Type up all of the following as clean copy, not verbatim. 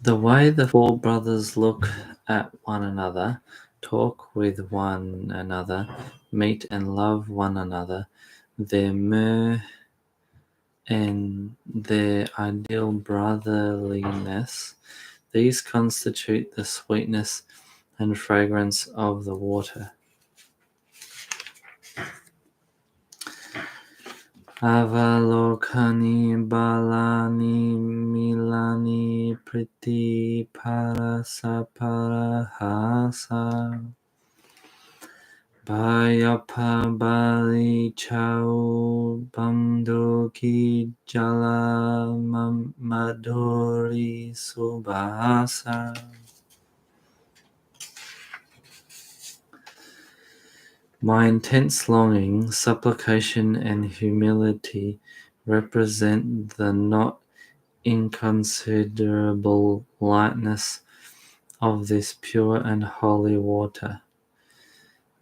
The way the four brothers look at one another, talk with one another, meet and love one another, their myrrh and their ideal brotherliness, these constitute the sweetness and fragrance of the water. Avalokani balani milani priti parasa Bhayapa bali chau bandhu ki jala madhuri subhasa. My intense longing, supplication, and humility represent the not inconsiderable lightness of this pure and holy water.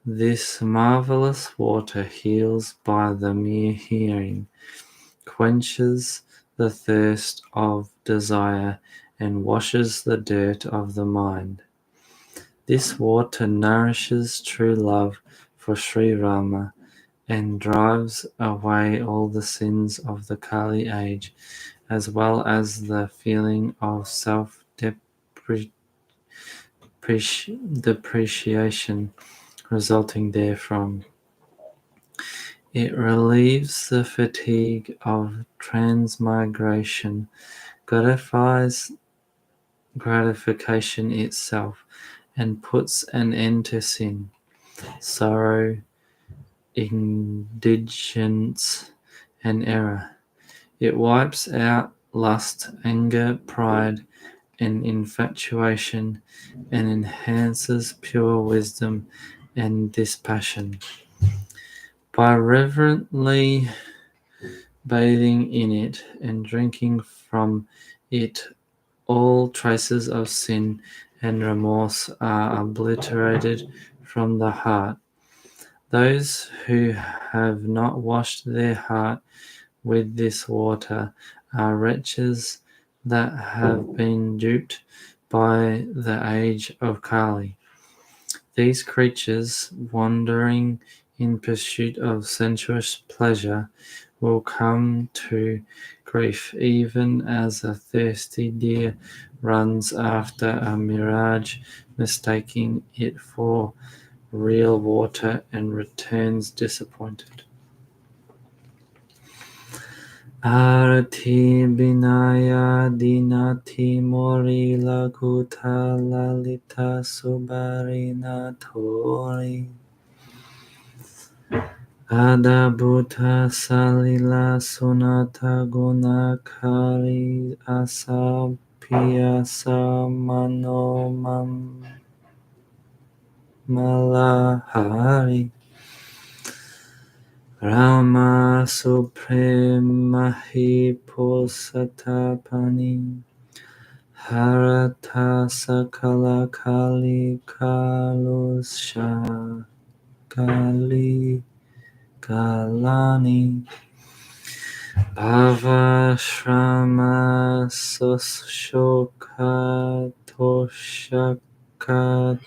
This marvelous water heals by the mere hearing, quenches the thirst of desire, and washes the dirt of the mind. This water nourishes true love for Sri Rama and drives away all the sins of the Kali age, as well as the feeling of self-depreciation resulting therefrom. It relieves the fatigue of transmigration, gratifies gratification itself, and puts an end to sin, sorrow, indigence, and error. It wipes out lust, anger, pride, and infatuation, and enhances pure wisdom and dispassion. By reverently bathing in it and drinking from it, all traces of sin and remorse are obliterated from the heart. Those who have not washed their heart with this water are wretches that have been duped by the age of Kali. These creatures, wandering in pursuit of sensuous pleasure, will come to grief even as a thirsty deer runs after a mirage, mistaking it for real water, and returns disappointed. Arati binaya dinati mori lakuta lalita subarina tori. Adabhuta salila sunata gunakari asapiyasa manomam malahari. Rama Supremahi Posatapani Harata Sakala Kali Kalusha Kali Kalani Bhava Shrama Sushoka Toshaka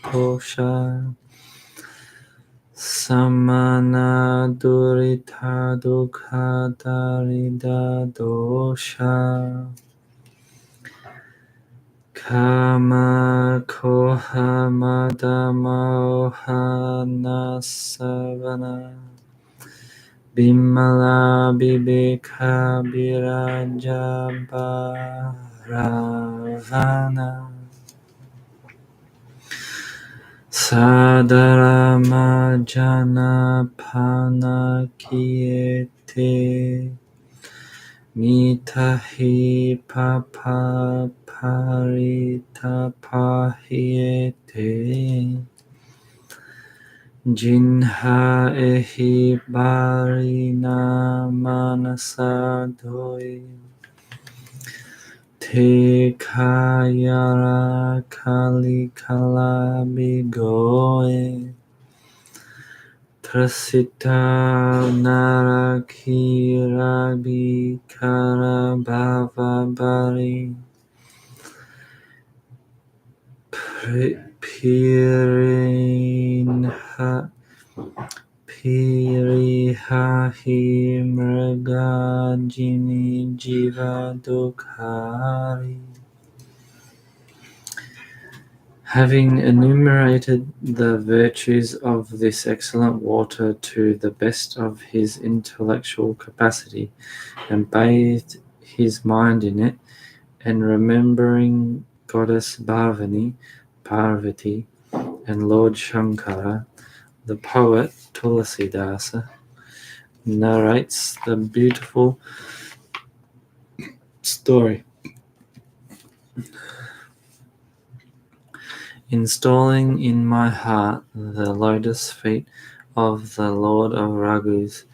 Tosha Samana durita dukha darida dosha Kama koha madama ohana savana Bimala bibeka biraja bharavana Sadarama jana pana kiyete mitahi papa parita pahiyete jinha ehi barina manasadoi te kayara kali kala bigoe Trasita naraki rabi karabhava bari Pirihahi mragajini jiva dukhari. Having enumerated the virtues of this excellent water to the best of his intellectual capacity, and bathed his mind in it, and remembering Goddess Parvati, and Lord Shankara, the poet Tulasidasa narrates the beautiful story. Installing in my heart the lotus feet of the Lord of Raghus,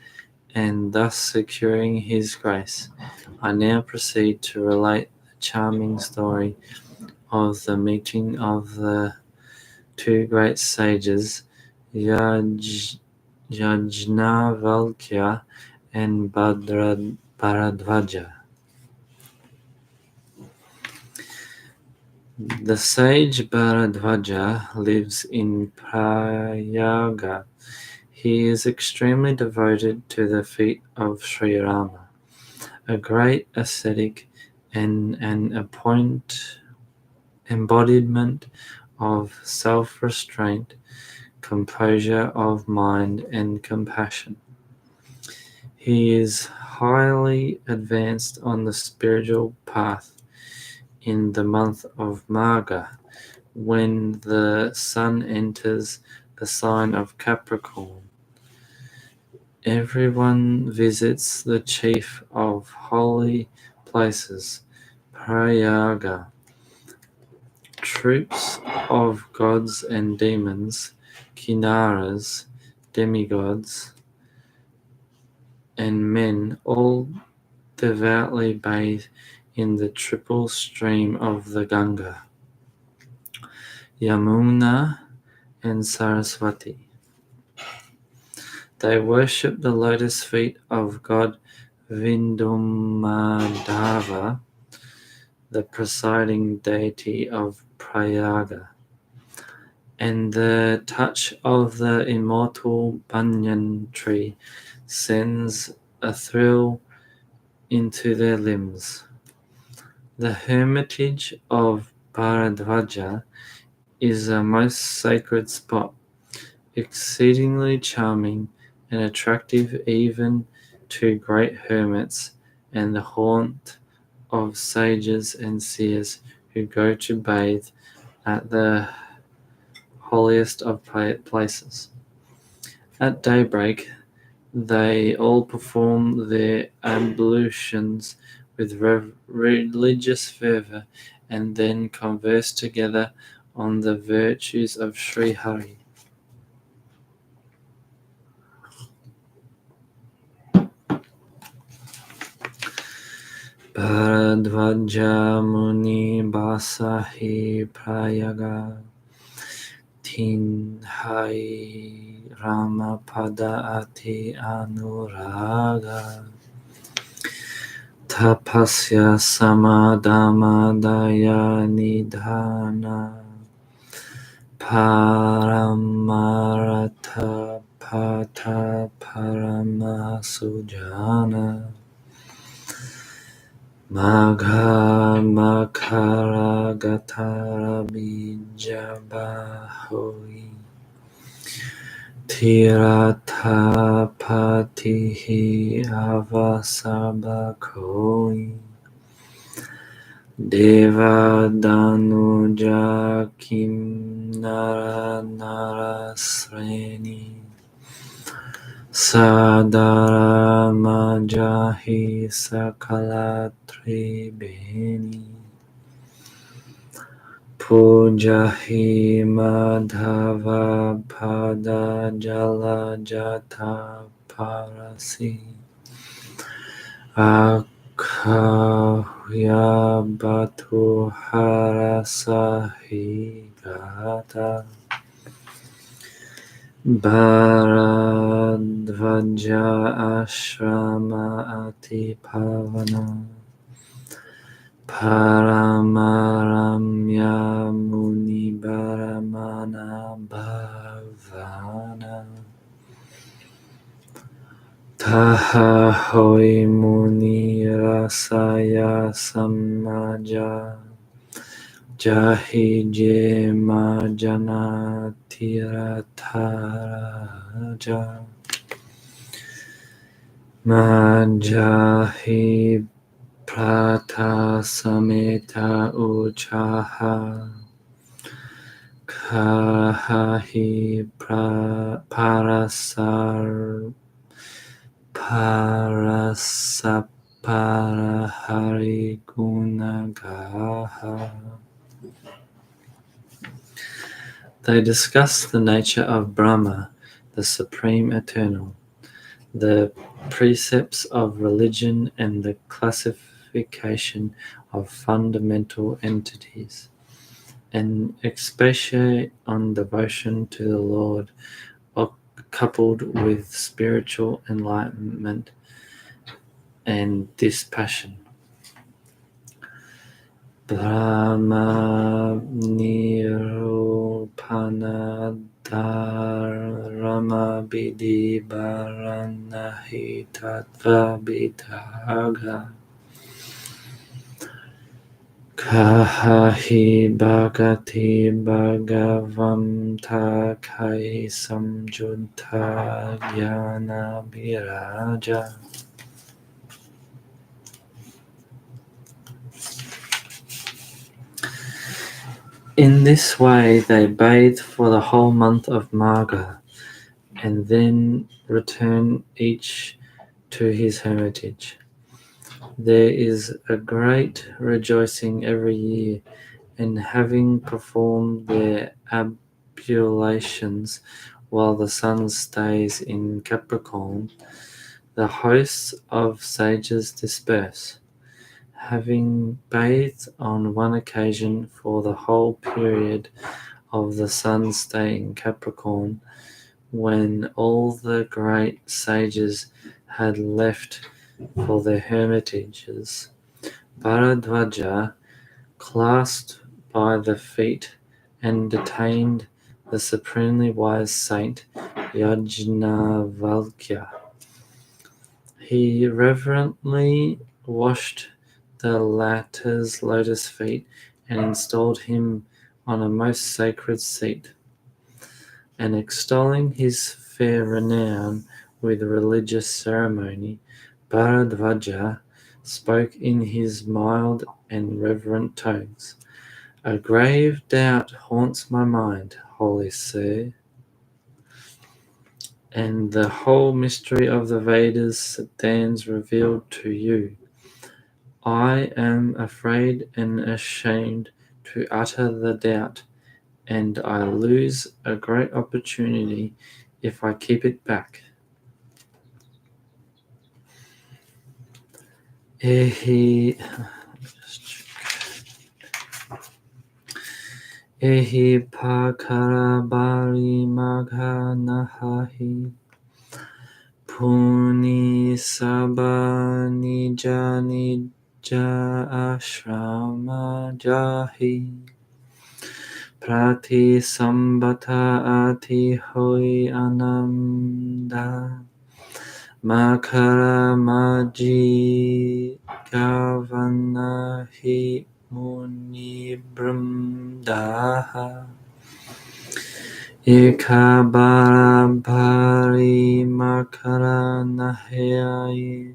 and thus securing his grace, I now proceed to relate the charming story of the meeting of the two great sages, Yajnavalkya and Bharadvaja. The sage Bharadvaja lives in Prayaga. He is extremely devoted to the feet of Sri Rama, a great ascetic and an embodiment of self-restraint, composure of mind, and compassion. He is highly advanced on the spiritual path in the month of Magha, when the sun enters the sign of Capricorn. Everyone visits the chief of holy places, Prayaga. Troops of gods and demons, kinnaras, demigods, and men all devoutly bathe in the triple stream of the Ganga, Yamuna, and Saraswati. They worship the lotus feet of god Vindumadhava, the presiding deity of Prayaga, and the touch of the immortal banyan tree sends a thrill into their limbs. The hermitage of Bharadvaja is a most sacred spot, exceedingly charming and attractive even to great hermits, and the haunt of sages and seers who go to bathe at the holiest of places. At daybreak, they all perform their ablutions with religious fervor, and then converse together on the virtues of Sri Hari. Bharadvaja Muni Basahi Prayaga Tinhai Ramapada Ati Anuraga Tapasya Samadhamadaya Nidhana Paramarata Pata Paramasujana Magha Makara Gatara Bijabahui Tirata Patihi Avasabakoi Deva Danuja Kim Nara Narasreni Sadara Majahi Sakala Tribeni Pujahi Madhava Pada Jala Jata Parasi Akhya Batu Harasahi Gata Bharadvaja Ashrama Ati Pavana Paramaramya Muniba Kaha hoi muni rasaya samaja jahi je majana tirataraja majahi prata sameta uchaha kahahi Parasapara Gunagaha. They discuss the nature of Brahma, the Supreme Eternal, the precepts of religion, and the classification of fundamental entities, and expatiate on devotion to the Lord, coupled with spiritual enlightenment and dispassion. Brahma Nirupana Dharma Bidhi Baranahi Tattva Bidhaga Kahahi Bhagati Bhagavam Takai Samjunta Jnana Viraja. In this way they bathe for the whole month of Magha, and then return each to his hermitage. There is a great rejoicing every year, and having performed their ablutions while the sun stays in Capricorn, the hosts of sages disperse. Having bathed on one occasion for the whole period of the sun's stay in Capricorn, when all the great sages had left for their hermitages, Bharadwaja clasped by the feet and detained the supremely wise saint Yajnavalkya. He reverently washed the latter's lotus feet and installed him on a most sacred seat. And extolling his fair renown with religious ceremony, Bharadwaja spoke in his mild and reverent tones. A grave doubt haunts my mind, holy sir, and the whole mystery of the Vedas stands revealed to you. I am afraid and ashamed to utter the doubt, and I lose a great opportunity if I keep it back. Ehi pakarabari magha nahahi puni sabha nija nija ashrama jahi prati sambata ati hoi ananda makara maji gavana hi muni brahmdaha Ikabara bhari makara nahai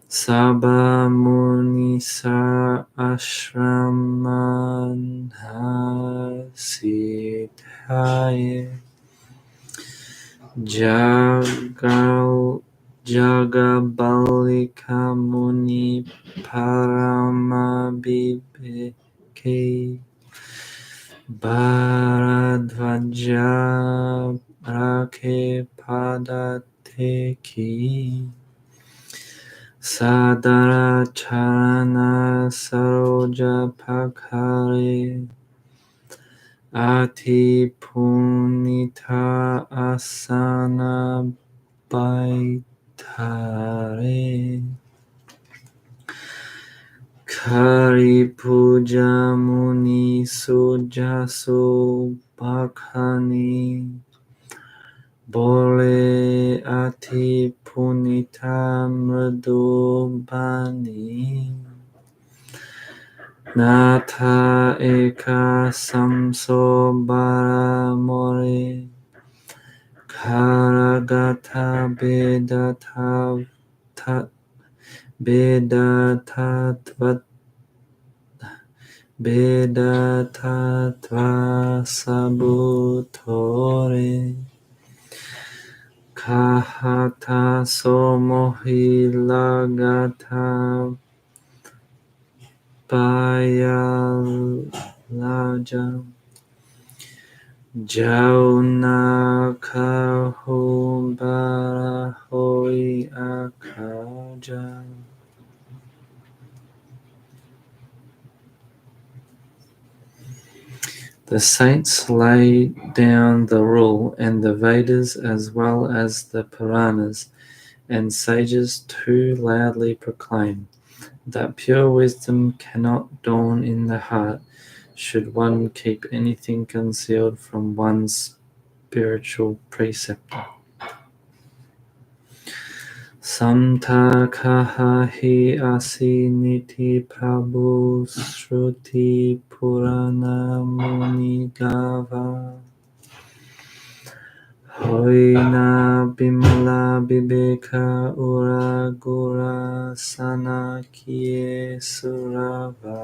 Saba munisa ashraman hasidhaye Jagabalika muni paramabhibheke Bharadwaja Rakhe Padateki Sadara Charana Saroja Pakare Ati Punita Asana Baitare Kari Puja Muni Sujasu Bhakhani Bole Ati punita mridubani. Nata eka samso baramori. Karagata Bedatatva sabutore. Kahata somohilagata payalaja. Jauna kahumbara hoi akaja. The saints lay down the rule, and the Vedas as well as the Puranas and sages too loudly proclaim that pure wisdom cannot dawn in the heart should one keep anything concealed from one's spiritual preceptor. Samtakaha hi asi niti prabhu shruti purana muni gava. Hoina bimala bibeka ura gura sana kie surava.